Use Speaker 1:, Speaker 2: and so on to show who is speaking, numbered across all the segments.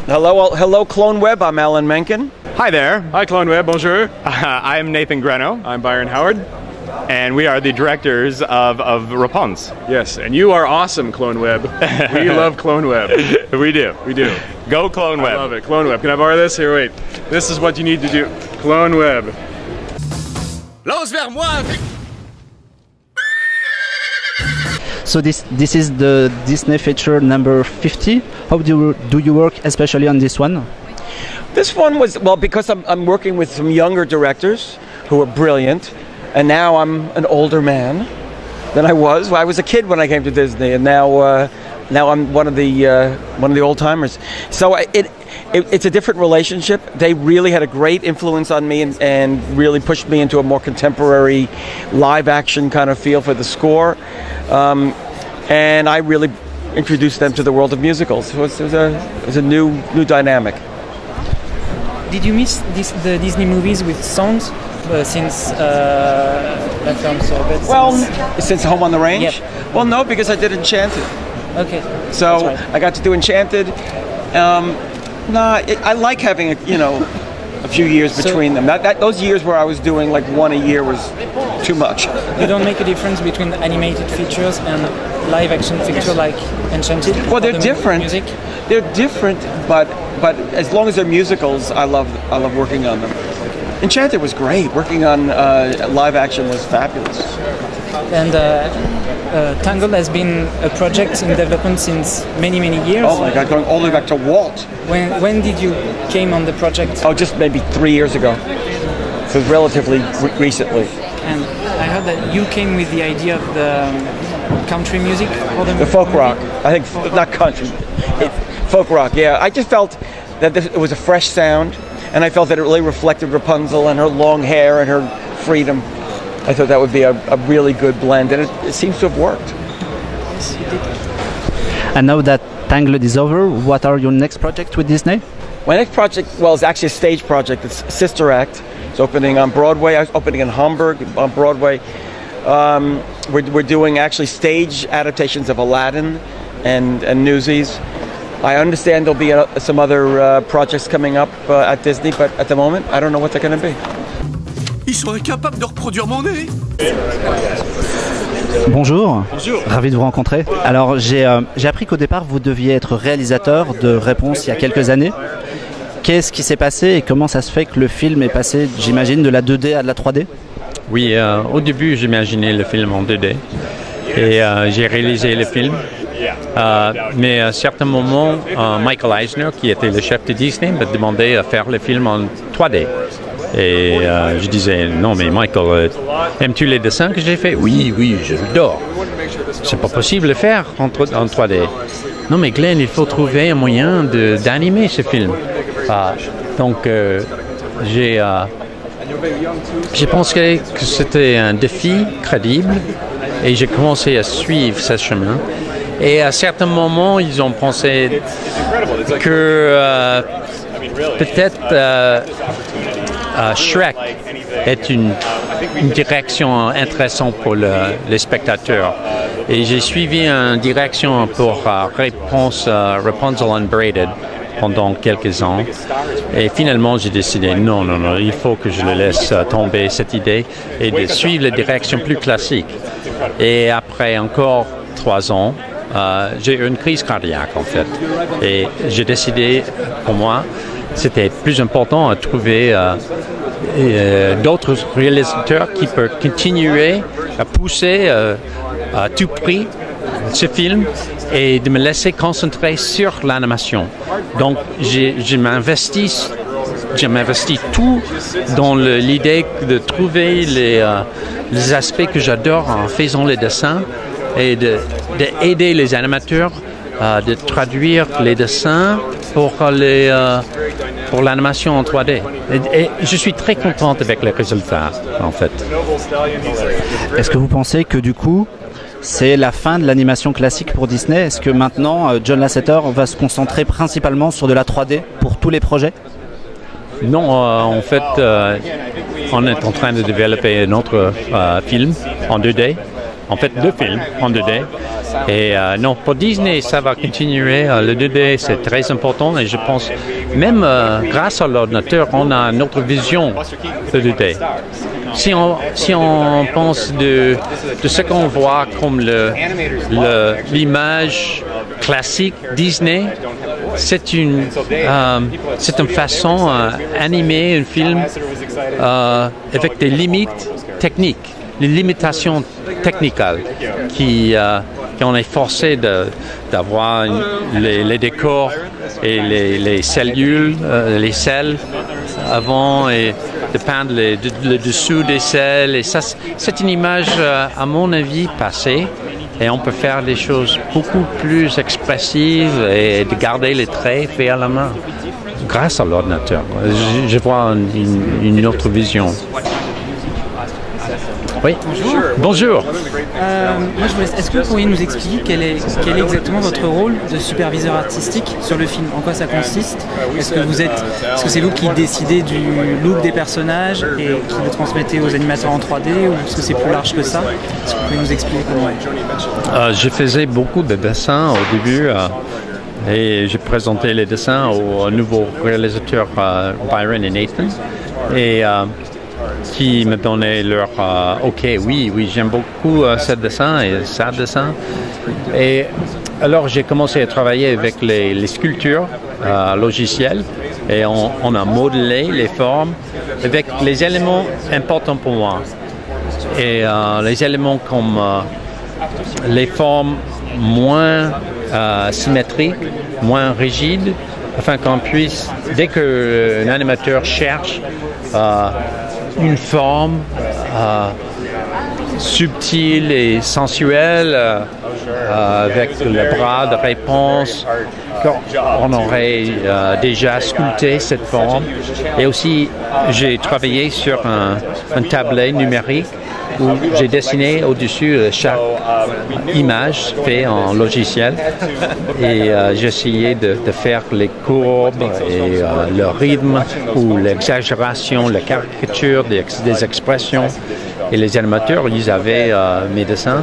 Speaker 1: Hello, cloneweb. I'm Alan Menken.
Speaker 2: Hi there.
Speaker 3: Hi, cloneweb. Bonjour.
Speaker 2: I'm Nathan Greno.
Speaker 3: I'm Byron Howard.
Speaker 2: And we are the directors of Raiponce.
Speaker 3: Yes, and you are awesome, cloneweb. We love cloneweb.
Speaker 2: We do.
Speaker 3: We do.
Speaker 2: Go cloneweb.
Speaker 3: I love it. Cloneweb. Can I borrow this? Here, wait. This is what you need to do. Cloneweb.
Speaker 4: Lance vers moi.
Speaker 5: So this is the Disney feature number 50. How do you work especially on this one?
Speaker 1: This one was, well, because I'm working with some younger directors who are brilliant, and now I'm an older man than I was. Well, I was a kid when I came to Disney, and now I'm one of the old timers. So it's a different relationship. They really had a great influence on me and really pushed me into a more contemporary live action kind of feel for the score. And I really introduced them to the world of musicals. So it was a new dynamic.
Speaker 6: Did you miss the Disney movies with songs since La Ferme sur Bête?
Speaker 1: Well, since Home on the Range?
Speaker 6: Yep.
Speaker 1: Well, no, because I did Enchanted.
Speaker 6: Okay.
Speaker 1: So
Speaker 6: right.
Speaker 1: I got to do Enchanted. I like having a few years between them. Those years where I was doing like one a year was too much.
Speaker 6: You don't make a difference between animated features and live action feature like Enchanted?
Speaker 1: Well, they're different.
Speaker 6: Music?
Speaker 1: They're different, but as long as they're musicals, I love working on them. Enchanted was great. Working on live action was fabulous.
Speaker 6: And Tangled has been a project in development since many years.
Speaker 1: Oh my God, going all the way back to Walt.
Speaker 6: When did you came on the project?
Speaker 1: Oh, just maybe 3 years ago. So relatively recently.
Speaker 6: And I heard that you came with the idea of the country music for the
Speaker 1: folk
Speaker 6: movie?
Speaker 1: rock. I think not country. Folk rock. Yeah, I just felt that it was a fresh sound, and I felt that it really reflected Rapunzel and her long hair and her freedom. I thought that would be a really good blend, and it seems to have worked.
Speaker 5: And now that Tangled is over, what are your next projects with Disney?
Speaker 1: My next project, well, it's actually a stage project. It's Sister Act. It's opening on Broadway. I was opening in Hamburg on Broadway. We're doing actually stage adaptations of Aladdin and Newsies. I understand there'll be some other projects coming up at Disney, but at the moment, I don't know what they're going to be.
Speaker 4: Ils sont incapables de reproduire mon nez.
Speaker 5: Bonjour.
Speaker 3: Bonjour.
Speaker 5: Ravi de vous rencontrer. Alors j'ai appris qu'au départ vous deviez être réalisateur de Raiponce il y a quelques années. Qu'est-ce qui s'est passé et comment ça se fait que le film est passé, j'imagine, de la 2D à de la 3D?
Speaker 7: Oui, au début j'imaginais le film en 2D et j'ai réalisé le film. Mais à un certain moment, Michael Eisner, qui était le chef de Disney, m'a demandé de faire le film en 3D. Et je disais, non mais Michael, aimes-tu les dessins que j'ai fait? Oui, je l'adore. C'est pas possible de le faire en 3D. Non mais Glen, il faut trouver un moyen d'animer ce film. Donc j'ai pensé que c'était un défi crédible et j'ai commencé à suivre ce chemin. Et à certains moments, ils ont pensé que peut-être Shrek est une direction intéressante pour les spectateurs. Et j'ai suivi une direction pour Rapunzel Unbraided pendant quelques ans. Et finalement, j'ai décidé, non, il faut que je le laisse tomber, cette idée, et de suivre la direction plus classique. Et après encore 3 ans, j'ai eu une crise cardiaque, en fait. Et j'ai décidé, pour moi, c'était plus important à trouver d'autres réalisateurs qui peuvent continuer à pousser à tout prix ce film et de me laisser concentrer sur l'animation. Donc je m'investis tout dans l'idée de trouver les aspects que j'adore en faisant les dessins et d'aider les animateurs de traduire les dessins pour l'animation en 3D. Et je suis très contente avec les résultats, en fait.
Speaker 5: Est-ce que vous pensez que du coup, c'est la fin de l'animation classique pour Disney? Est-ce que maintenant, John Lasseter va se concentrer principalement sur de la 3D pour tous les projets?
Speaker 7: Non, en fait, on est en train de développer un autre film en 2D. En fait, 2 films en 2D. Et non, pour Disney, ça va continuer. Le 2D, c'est très important et je pense, même grâce à l'ordinateur, on a une autre vision de 2D. Si on pense de ce qu'on voit comme l'image classique Disney, c'est une façon d'animer un film avec des limites techniques, les limitations techniques qu'on est forcé d'avoir les décors et les cellules, les selles avant et de peindre le dessous des selles. Et ça, c'est une image, à mon avis, passée. Et on peut faire des choses beaucoup plus expressives et de garder les traits faits à la main grâce à l'ordinateur. Je vois une autre vision. Oui. Bonjour.
Speaker 6: Moi, est-ce que vous pourriez nous expliquer quel est exactement votre rôle de superviseur artistique sur le film? En quoi ça consiste? Est-ce que c'est vous qui décidez du look des personnages et qui le transmettez aux animateurs en 3D, ou est-ce que c'est plus large que ça? Est-ce que vous pouvez nous expliquer comment?
Speaker 7: Je faisais beaucoup de dessins au début. Et j'ai présenté les dessins aux nouveaux réalisateurs Byron et Nathan. Et qui me donnaient leur OK, oui, j'aime beaucoup ce dessin et ça dessin. Et alors j'ai commencé à travailler avec les sculptures logicielles et on a modelé les formes avec les éléments importants pour moi. Et les éléments comme les formes moins symétriques, moins rigides, afin qu'on puisse, dès qu'un animateur cherche une forme subtile et sensuelle avec le bras de Raiponce, on aurait déjà sculpté cette forme. Et aussi, j'ai travaillé sur un tablet numérique où j'ai dessiné au-dessus chaque image faite en logiciel et j'ai essayé de faire les courbes et le rythme ou l'exagération, la caricature des expressions. Et les animateurs, ils avaient mes dessins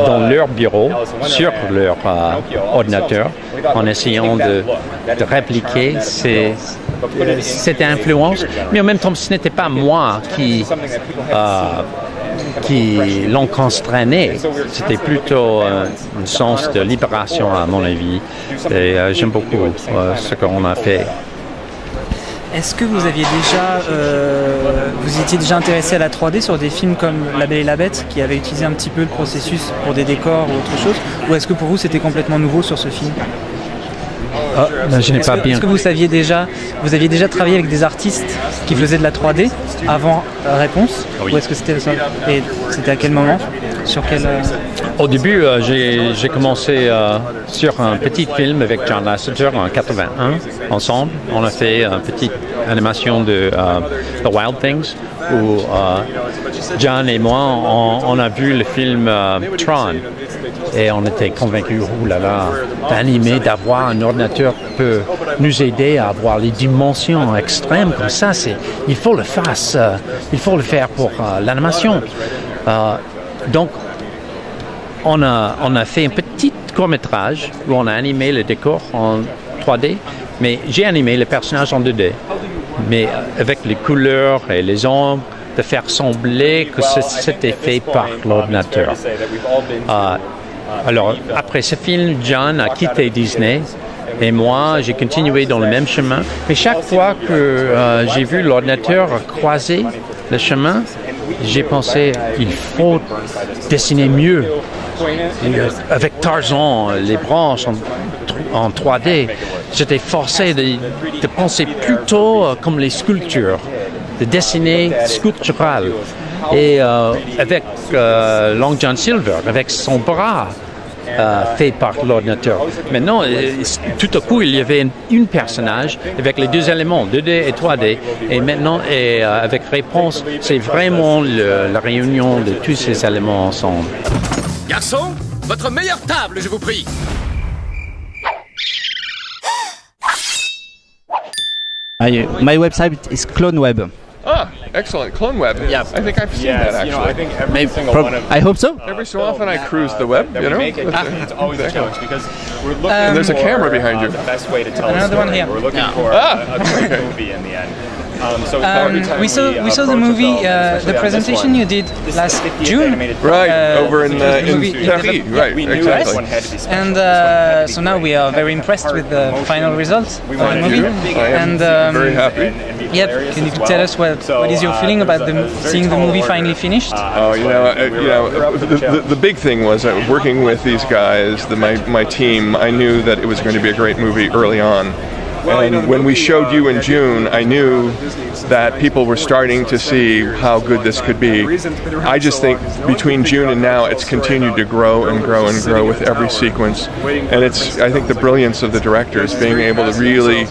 Speaker 7: dans leur bureau, sur leur ordinateur, en essayant de répliquer cette influence. Mais en même temps, ce n'était pas moi qui l'ont constreigné. C'était plutôt un sens de libération, à mon avis. Et j'aime beaucoup ce qu'on a fait.
Speaker 6: Est-ce que vous aviez vous étiez déjà intéressé à la 3D sur des films comme La Belle et la Bête, qui avaient utilisé un petit peu le processus pour des décors ou autre chose, ou est-ce que pour vous c'était complètement nouveau sur ce film?
Speaker 7: Je n'ai pas bien.
Speaker 6: Est-ce que vous aviez déjà travaillé avec des artistes qui faisaient de la 3D avant Raiponce? Oui. Ou est-ce que c'était ça? Et c'était à quel moment? Sur quel
Speaker 7: Au début, j'ai commencé sur un petit film avec John Lasseter en 81 ensemble. On a fait une petite animation de The Wild Things où John et moi on a vu le film Tron. Et on était convaincus, d'animer, d'avoir un ordinateur peut nous aider à avoir les dimensions extrêmes comme ça. Il faut le faire pour l'animation. Donc, on a fait un petit court-métrage où on a animé le décor en 3D, mais j'ai animé le personnage en 2D. Mais avec les couleurs et les ombres, de faire sembler que c'était fait par l'ordinateur. Alors, après ce film, John a quitté Disney et moi, j'ai continué dans le même chemin. Mais chaque fois que j'ai vu l'ordinateur croiser le chemin, j'ai pensé, il faut dessiner mieux. Avec Tarzan, les branches en 3D, j'étais forcé de penser plutôt comme les sculptures, de dessiner sculptural. Et avec Long John Silver, avec son bras fait par l'ordinateur. Maintenant, tout à coup, il y avait un personnage avec les deux éléments, 2D et 3D. Et maintenant, avec Raiponce, c'est vraiment la réunion de tous ces éléments ensemble.
Speaker 4: Garçon, votre meilleure table, je vous prie.
Speaker 5: My website is cloneweb.
Speaker 3: Ah,
Speaker 8: excellent. CloneWeb.
Speaker 5: Yeah.
Speaker 8: I think I've seen that actually.
Speaker 2: You know, I think every single one of
Speaker 5: I hope so.
Speaker 8: Every so often I cruise the web, you know.
Speaker 2: it's always a challenge because we're looking
Speaker 8: And there's a camera behind you.
Speaker 2: the best way to tell
Speaker 6: Another
Speaker 2: a story.
Speaker 6: one here.
Speaker 2: We're looking for a great movie in the end. So every time
Speaker 6: we saw the movie, the presentation you did last June.
Speaker 8: Right, over in
Speaker 6: movie in
Speaker 8: Paris. Right,
Speaker 2: we knew
Speaker 8: exactly.
Speaker 2: this one had to be special.
Speaker 6: And so now we are very impressed with the final results of the movie.
Speaker 8: I am very happy.
Speaker 6: Yep. Can you tell us what is your feeling about seeing the movie finally finished?
Speaker 8: Oh, the big thing was working with these guys, my team. I knew that it was going to be a great movie early on. And when we showed you in June, I knew that people were starting to see how good this could be. I just think between June and now, it's continued to grow and grow and grow with every sequence. And it's, I think, the brilliance of the directors being able to really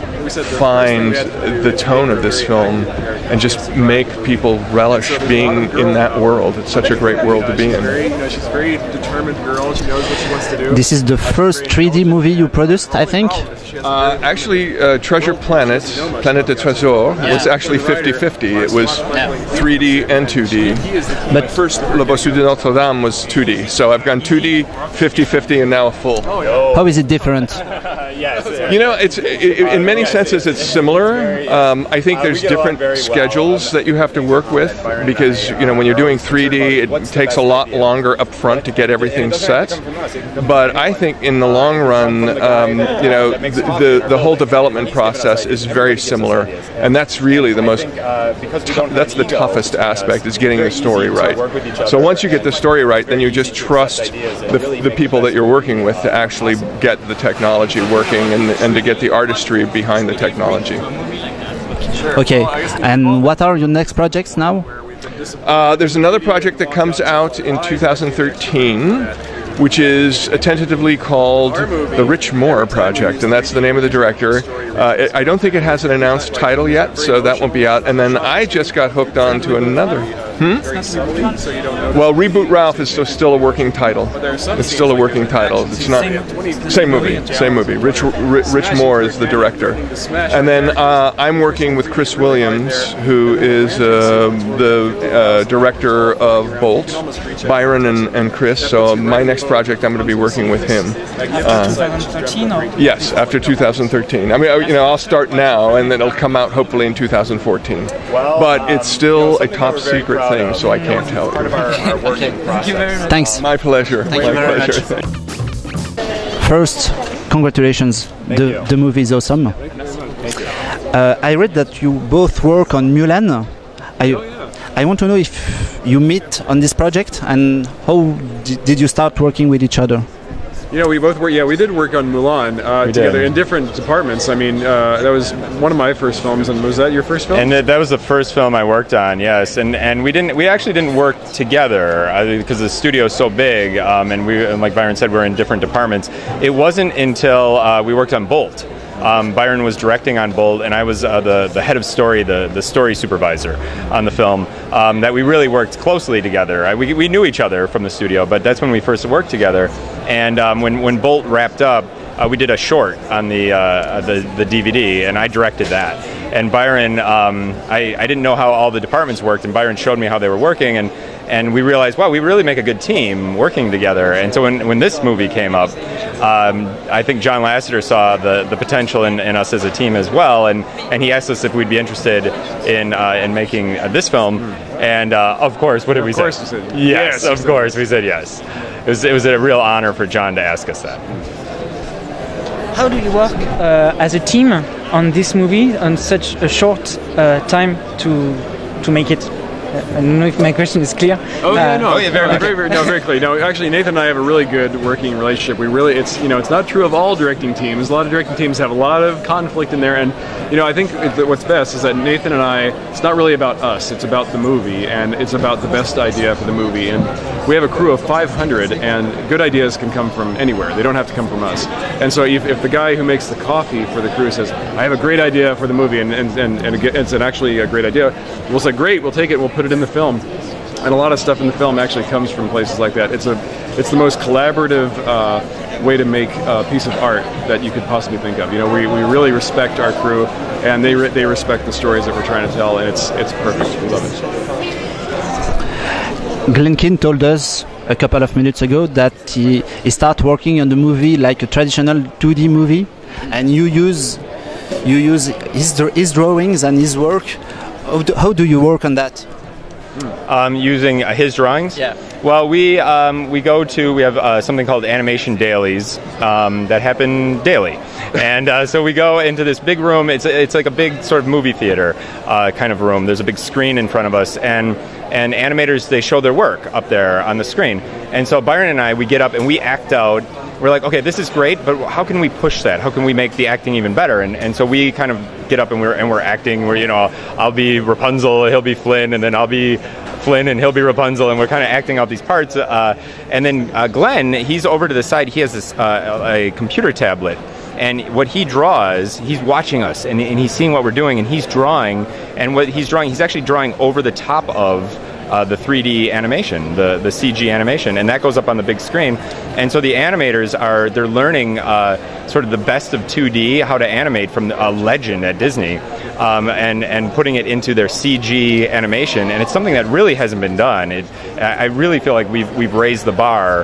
Speaker 8: find the tone of this film and just make people relish being in that world. It's such a great world to be in.
Speaker 3: She's a very determined girl. She knows what she wants to do.
Speaker 5: This is the first 3D movie you produced, I think.
Speaker 8: Actually, Treasure Planet, Planète de Trésor, was actually 50-50. It was 3D and 2D. But first, Le Bossu de Notre Dame was 2D. So I've gone 2D, 50-50, and now a full.
Speaker 5: How is it different?
Speaker 8: You know, it's in many senses it's similar. I think there's different schedules that you have to work with because, you know, when you're doing 3D, it takes a lot longer up front to get everything set. But I think in the long run, you know, the whole development process is very similar, and that's really the most that's the toughest aspect, is getting the story right. So once you get the story right, then you just trust the people that you're working with to actually get the technology working and to get the artistry behind the technology.
Speaker 5: Okay, and what are your next projects now?
Speaker 8: There's another project that comes out in 2013, which is tentatively called the Rich Moore Project, and that's the name of the director. I don't think it has an announced title yet, so that won't be out. And then I just got hooked on to another. Well, Reboot Ralph is still a working title. It's still a working title. It's not same movie. Rich Moore is the director, and then I'm working with Chris Williams, who is the director of Bolt, Byron and Chris. So my next project, I'm going to be working with him.
Speaker 6: After 2013, or?
Speaker 8: Yes, after 2013. I mean, you know, I'll start now, and then it'll come out hopefully in 2014. But it's still a top secret thing, so I can't tell you.
Speaker 6: Thank you very much.
Speaker 5: Thanks.
Speaker 8: My pleasure.
Speaker 5: Thank you very much. First, congratulations. The movie is awesome. I read that you both work on Mulan. I want to know if you meet on this project and how did you start working with each other?
Speaker 3: You know, we both work. Yeah, we did work on Mulan together in different departments. I mean, that was one of my first films. And was that your first film?
Speaker 2: And that was the first film I worked on. Yes, and we actually didn't work together because the studio is so big. And like Byron said, we're in different departments. It wasn't until we worked on Bolt. Byron was directing on Bolt, and I was the head of story, the story supervisor on the film, that we really worked closely together. We knew each other from the studio, but that's when we first worked together. And when Bolt wrapped up, we did a short on the DVD, and I directed that. And Byron, I didn't know how all the departments worked, and Byron showed me how they were working, and we realized, wow, we really make a good team working together. And so when this movie came up, I think John Lasseter saw the potential in us as a team as well, and he asked us if we'd be interested in making this film. And of course, what did we say?
Speaker 3: Of course we said
Speaker 2: yes. Of course, we said yes. It was a real honor for John to ask us that.
Speaker 6: How do you work as a team on this movie on such a short time to make it? I don't know if my question is clear.
Speaker 3: Oh yeah, no, very clear. No, actually, Nathan and I have a really good working relationship. It's not true of all directing teams. A lot of directing teams have a lot of conflict in there, and I think what's best is that Nathan and I, it's not really about us. It's about the movie, and it's about the best idea for the movie. And we have a crew of 500, and good ideas can come from anywhere. They don't have to come from us. And so if the guy who makes the coffee for the crew says, "I have a great idea for the movie," and it's actually a great idea, we'll say, "Great, we'll take it. We'll put it in the film." And a lot of stuff in the film actually comes from places like that. It's the most collaborative way to make a piece of art that you could possibly think of. You know, we really respect our crew, and they respect the stories that we're trying to tell, and it's perfect. We love it.
Speaker 5: Glen Keane told us a couple of minutes ago that he started working on the movie like a traditional 2D movie, and you use his drawings and his work. How do you work on that?
Speaker 2: Using his drawings?
Speaker 5: Yeah.
Speaker 2: Well, we have something called animation dailies that happen daily, and so we go into this big room. It's like a big sort of movie theater kind of room. There's a big screen in front of us, and animators, they show their work up there on the screen. And so Byron and I, we get up and we act out. We're like, okay, this is great, but how can we push that? How can we make the acting even better? And so we kind of get up and we're acting. We're, you know, I'll be Rapunzel, he'll be Flynn, and then I'll be Flynn and he'll be Rapunzel, and we're kind of acting out these parts. And then Glenn, he's over to the side. He has this a computer tablet. And what he draws, he's watching us, and he's seeing what we're doing, and he's drawing. And what he's drawing, he's actually drawing over the top of the 3D animation, the CG animation, and that goes up on the big screen. And so the animators they're learning sort of the best of 2D, how to animate from a legend at Disney, and putting it into their CG animation. And it's something that really hasn't been done. I really feel like we've raised the bar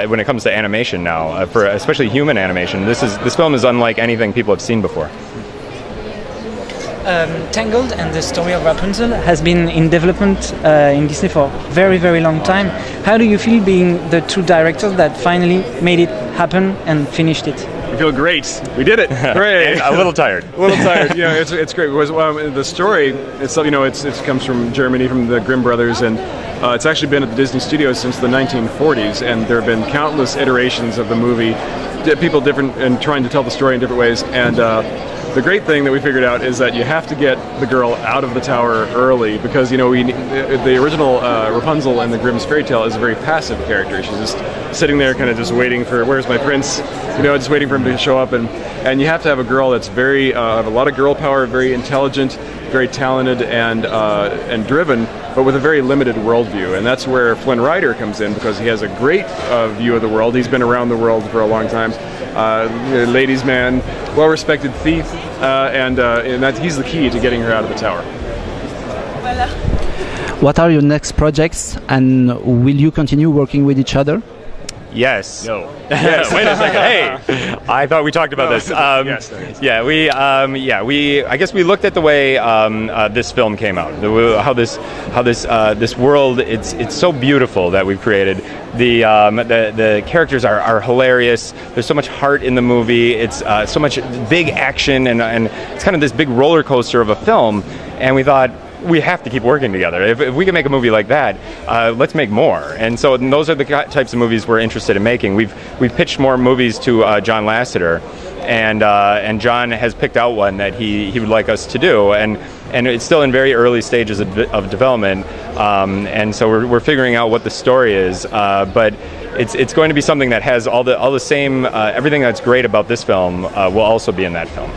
Speaker 2: when it comes to animation now, for especially human animation. This film is unlike anything people have seen before.
Speaker 6: Tangled and the story of Rapunzel has been in development in Disney for a very, very long time. How do you feel being the two directors that finally made it happen and finished it?
Speaker 3: We feel great. We did it. Hooray!
Speaker 2: A little tired.
Speaker 3: A little tired. You know, it's great. The story, it comes from Germany, from the Grimm brothers, and it's actually been at the Disney Studios since the 1940s, and there have been countless iterations of the movie, people different and trying to tell the story in different ways. And the great thing that we figured out is that you have to get the girl out of the tower early, because, you know, the original Rapunzel in the Grimm's fairy tale is a very passive character. She's just sitting there kind of just waiting for, where's my prince? You know, just waiting for him to show up. And you have to have a girl that's very, have a lot of girl power, very intelligent, very talented, and driven, but with a very limited worldview. And that's where Flynn Rider comes in, because he has a great view of the world. He's been around the world for a long time. Ladies' man, well-respected thief, and he's the key to getting her out of the tower.
Speaker 5: What are your next projects, and will you continue working with each other?
Speaker 2: Yes.
Speaker 3: No.
Speaker 2: Yes. Wait a second. Hey, I thought we talked about this.
Speaker 3: Yes.
Speaker 2: Yeah. I guess we looked at the way this film came out. How this world. It's so beautiful that we've created. The characters are hilarious. There's so much heart in the movie. It's so much big action, and it's kind of this big roller coaster of a film. And we thought, we have to keep working together. If we can make a movie like that, let's make more. And so those are the types of movies we're interested in making. We've pitched more movies to John Lasseter, and John has picked out one that he would like us to do. And it's still in very early stages of development. And so we're figuring out what the story is. But it's going to be something that has all the same everything that's great about this film will also be in that film.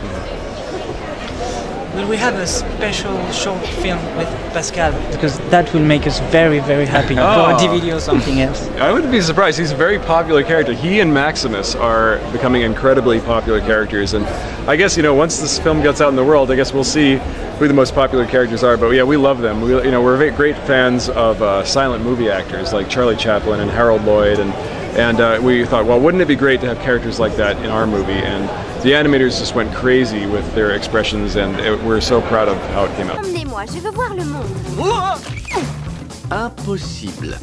Speaker 6: Will we have a special short film with Pascal? Because that will make us very, very happy for a DVD or something else.
Speaker 3: I wouldn't be surprised. He's a very popular character. He and Maximus are becoming incredibly popular characters. And I guess, you know, once this film gets out in the world, I guess we'll see who the most popular characters are. But yeah, we love them. We're great fans of silent movie actors like Charlie Chaplin and Harold Lloyd. And we thought, well, wouldn't it be great to have characters like that in our movie? And the animators just went crazy with their expressions, and we're so proud of how it came out.
Speaker 9: Emmenez-moi, je veux voir le monde.
Speaker 4: Impossible.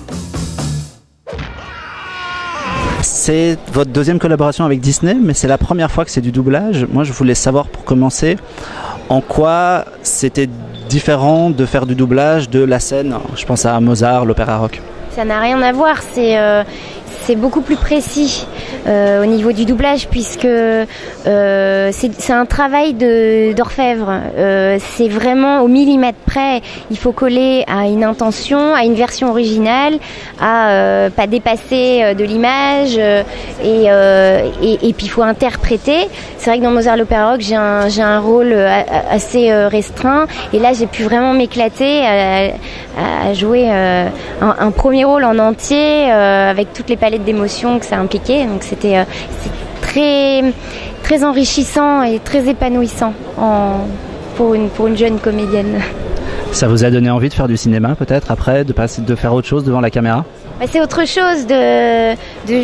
Speaker 5: C'est votre deuxième collaboration avec Disney, mais c'est la première fois que c'est du doublage. Moi, je voulais savoir, pour commencer, en quoi c'était différent de faire du doublage de la scène. Je pense à Mozart, l'opéra rock.
Speaker 9: Ça n'a rien à voir, c'est beaucoup plus précis au niveau du doublage puisque c'est un travail d'orfèvre. C'est vraiment au millimètre près. Il faut coller à une intention, à une version originale, à pas dépasser de l'image et puis il faut interpréter. C'est vrai que dans Mozart l'Opéra Rock, j'ai un rôle assez restreint et là j'ai pu vraiment m'éclater à jouer un premier rôle en entier avec toutes les palettes d'émotions que ça impliquait. Donc c'était très enrichissant et très épanouissant pour une jeune comédienne.
Speaker 5: Ça vous a donné envie de faire du cinéma peut-être après, de faire autre chose devant la caméra?
Speaker 9: C'est autre chose de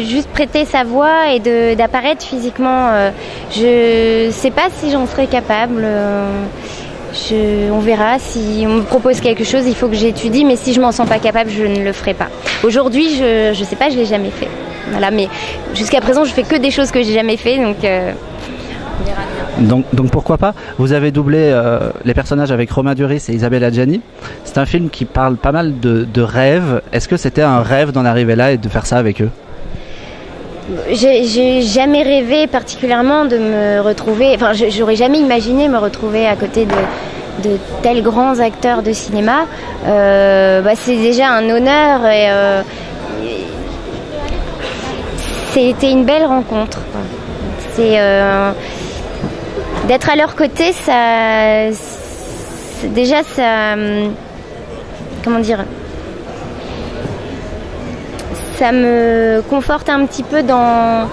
Speaker 9: juste prêter sa voix et d'apparaître physiquement. Je sais pas si j'en serais capable. On verra. Si on me propose quelque chose, il faut que j'étudie, mais si je m'en sens pas capable, je ne le ferai pas. Aujourd'hui, je sais pas, je l'ai jamais fait. Voilà, mais jusqu'à présent, je fais que des choses que j'ai jamais fait, donc on verra bien.
Speaker 5: Donc pourquoi pas? Vous avez doublé les personnages avec Romain Duris et Isabelle Adjani. C'est un film qui parle pas mal de rêves. Est-ce que c'était un rêve d'en arriver là et de faire ça avec eux?
Speaker 9: J'ai jamais rêvé particulièrement de me retrouver, enfin j'aurais jamais imaginé me retrouver à côté de tels grands acteurs de cinéma. C'est déjà un honneur et c'était une belle rencontre. C'est d'être à leur côté, déjà ça, comment dire, ça me conforte un petit peu dans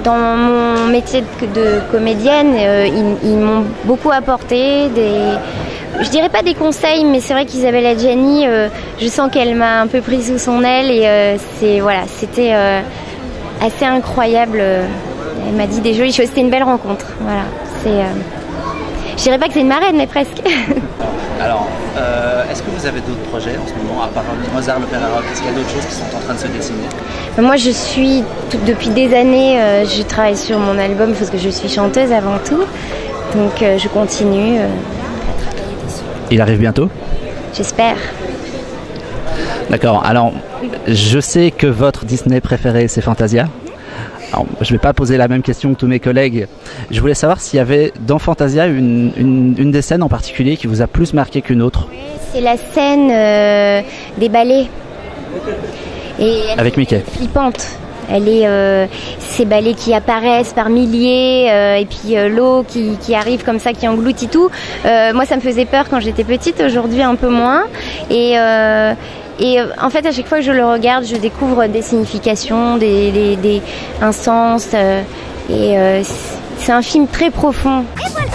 Speaker 9: mon métier de comédienne. Ils m'ont beaucoup apporté je dirais pas des conseils, mais c'est vrai qu'Isabelle Adjani, je sens qu'elle m'a un peu pris sous son aile et c'était assez incroyable. Elle m'a dit des jolies choses. C'était une belle rencontre. Voilà. Je dirais pas que c'est une marraine, mais presque.
Speaker 5: Alors, est-ce que vous avez d'autres projets en ce moment, à part Mozart l'Opéra Rock? Est-ce qu'il y a d'autres choses qui sont en train de se dessiner?
Speaker 9: Moi, depuis des années, je travaille sur mon album parce que je suis chanteuse avant tout. Donc, je continue à travailler dessus.
Speaker 5: Il arrive bientôt?
Speaker 9: J'espère.
Speaker 5: D'accord. Alors, je sais que votre Disney préféré, c'est Fantasia. Alors, je ne vais pas poser la même question que tous mes collègues. Je voulais savoir s'il y avait dans Fantasia une des scènes en particulier qui vous a plus marqué qu'une autre.
Speaker 9: Oui, c'est la scène des ballets. Et
Speaker 5: avec Mickey.
Speaker 9: Flippante. Elle est ces balais qui apparaissent par milliers et puis l'eau qui arrive comme ça, qui engloutit tout. Moi, ça me faisait peur quand j'étais petite. Aujourd'hui, un peu moins. Et en fait, à chaque fois que je le regarde, je découvre des significations, un sens. C'est un film très profond. Et voilà.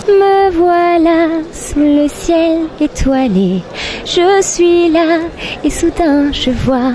Speaker 9: Me voilà sous le ciel étoilé. Je suis là et soudain je vois